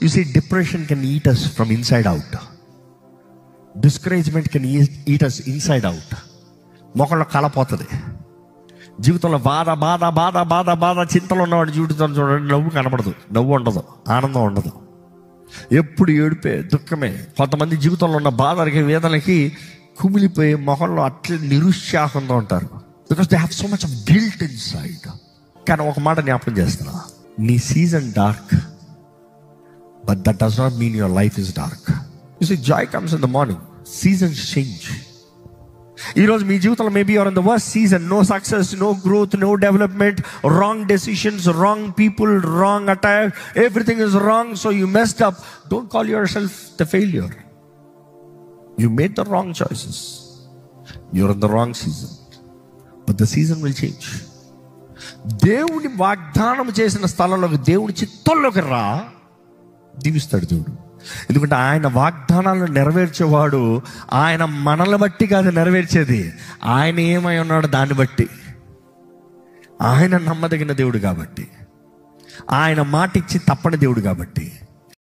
You see, depression can eat us from inside out. Discouragement can eat us inside out. మొక్కల్లో కలపోతుంది. జీవితంలో బాధ బాధ బాధ బాధ బాధ చింతలు ఉన్నవాడు జీవితం చూడండి, నవ్వు కనపడదు, నవ్వు ఉండదు, ఆనందం ఉండదు, ఎప్పుడు ఏడిపే దుఃఖమే. కొంతమంది జీవితంలో ఉన్న బాధలకి వేదనకి కుమిలిపోయి మొహంలో అట్లే నిరుత్సాహంగా ఉంటారు. Because they have so much of guilt inside. కానీ ఒక మాట జ్ఞాపకం చేస్తున్నా, నీ season dark, but that does not mean your life is dark. You see, joy comes in the morning. Seasons change. ఈరోజు మీ జీవితంలో maybe your in the worst season. No success, no growth, no development, wrong decisions, wrong people, wrong attire, everything is wrong, so you messed up. Don't call your self the failure. You made the wrong choices. You're in the wrong season, but the season will change. దేవుని వాగ్దానం చేసిన స్థలంలోకి, దేవుని చిత్తంలోకి రా, దీవిస్తాడు దేవుడు. ఎందుకంటే ఆయన వాగ్దానాలను నెరవేర్చేవాడు. ఆయన మనల్ని బట్టి కాదు నెరవేర్చేది, ఆయన ఏమై ఉన్నాడో దాన్ని బట్టి. ఆయన నమ్మదగిన దేవుడు కాబట్టి, ఆయన మాట ఇచ్చి తప్పని దేవుడు కాబట్టి